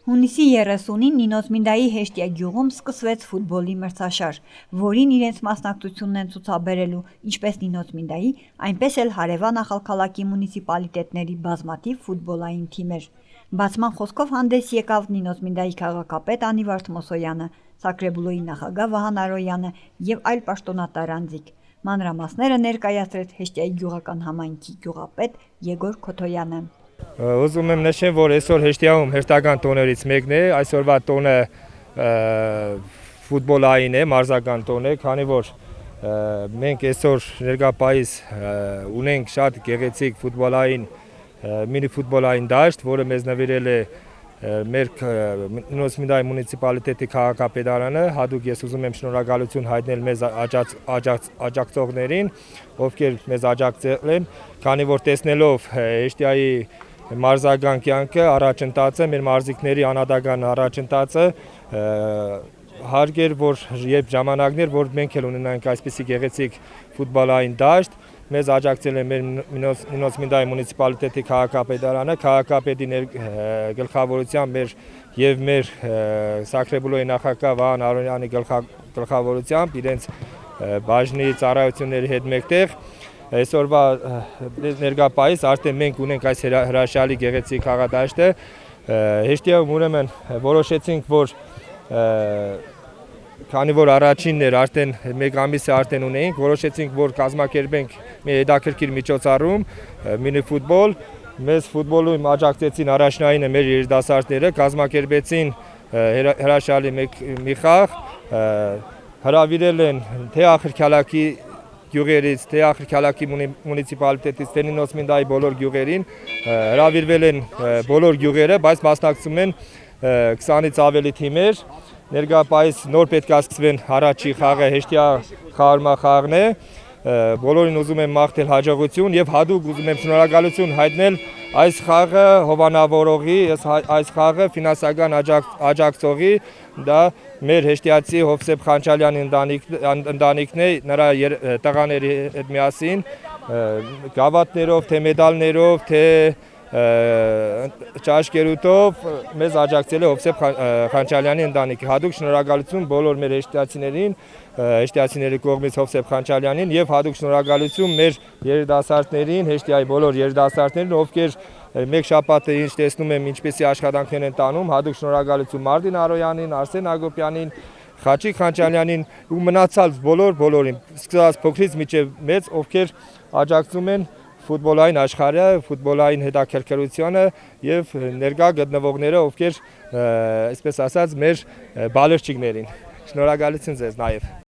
Հունիսի 30-ին Նինոսմինդայի Հեշտիա գյուղում սկսվեց ֆուտբոլի մրցաշար, որին իրենց մասնակցությունն են ցուցաբերելու ինչպես Նինոսմինդայի, այնպես էլ հարևան Ախալքալաքի մունիցիպալիտետների բազմաթիվ ֆուտբոլային թիմեր։ Բացման խոսքով հանդես եկավ Նինոսմինդայի քաղաքապետ Անի Վարդմոսոյանը, Սակրեբուլոյի նախագահ Վահան Արոյանը եւ այլ պաշտոնատար անձիկ։ Մանրամասները ներկայացրեց Հեշտիայի գյուղական համայնքի գյուղապետ Եգոր Քոթոյանը։ Ուզում եմ նշեմ, որ այսօր Հեշտիայում հերթական տոներից մեկն է, այսօրվա տոնը ֆուտբոլային է, մարզական տոն է, քանի որ մենք այսօր ներկայիս ունենք շատ գեղեցիկ ֆուտբոլային մինի ֆուտբոլային դաշտ, որը մեզ նվիրել է մեր Նինոսմինդայի մունիցիպալիտետի քաղաքապետարանը, հատուկ ես ուզում եմ շնորհակալություն հայտնել մեզ աջակցողներին, ովքեր մեզ աջակցել են, քանի որ տեսնելով Հեշտիայի մարզական կյանքը, առաջընթացը, մեր մարզիկների անհատական առաջընթացը, հարկ էր, որ երբ ժամանակներ, որ մենք էլ ունենանք այսպիսի գեղեցիկ ֆուտբոլային դաշտ, մեզ աջակցել է մեր Նինոսմինդայի մունիցիպալիտետի քաղաքապետարանը, քաղաքապետի գլխավորությամբ եւ մեր Սակրեբուլոյի նախագահ Վահան Արոյանի գլխավորությամբ իրենց բաժնի ծառայությունների հետ մեկտեղ այսօրվա ներկայիս արդեն մենք ունենք այս հրաշալի գեղեցիկ քաղաքադաշտը։ Հեշտիայում ուրեմն որոշեցինք, որ քանի որ առաջինն էր, արդեն մեկ ամիս է արդեն ունեինք, որոշեցինք, որ կազմակերպենք մի հետաքրքիր միջոցառում, մինի ֆուտբոլ, մեզ ֆուտբոլում աջակցեցին առաջնայինը մեր երիտասարդները, կազմակերպեցին հրաշալի մի խաղ, հրավիրել են թե Ախալքալաքի գյուղերից, թե Ախալքալաքի մունիցիպալիտետից, թե Նինոսմինդայի բոլոր գյուղերին, հրավիրվել են բոլոր գյուղերը, բայց մասնակցում են 20-ից ավելի թիմեր, ներկայիս նոր պետք է սկսվեն առաջի խաղը Հեշտիա խաղարման խաղն է, բոլորին ուզում եմ մաղթել հաջողություն եւ հատուկ ուզում եմ շնորհակալություն հայտնել այս խաղը հովանավորողի, այս խաղը ֆինանսական աջակցողի, դա մեր հեշտիացի Հովսեփ Խանչալյանի ընտանիքն է, նրա տղաների հետ միասին, գավաթներով, թե մեդալներով, թե ճաշկերուտով մեզ աջակցել է Հովսեփ Խանչալյանի ընտանիքը։ Հատուկ շնորհակալություն բոլոր մեր հեշտիացիներին, հեշտիացիների կողմից Հովսեփ Խանչալյանին եւ հատուկ շնորհակալություն մեր երիտասարդներին, Հեշտիայի բոլոր երիտասարդներին, ովքեր մեկ շաբաթը ինչ տեսնում եմ ինչպեսի աշխատանքներ են տանում, հատուկ շնորհակալություն Մարտին Արոյանին, Արսեն Ագոպյանին, Խաչիկ Խանչալյանին ու մնացած բոլորին, սկսած փոքրից մինչև մեծ, ովքեր աջակցում են ֆուտբոլային աշխարհը, ֆուտբոլային հետաքրքրությունը եւ ներկա գտնվողները, ովքեր այսպես ասած մեր բալերչիկներին։ Շնորհակալություն ձեզ նաեւ։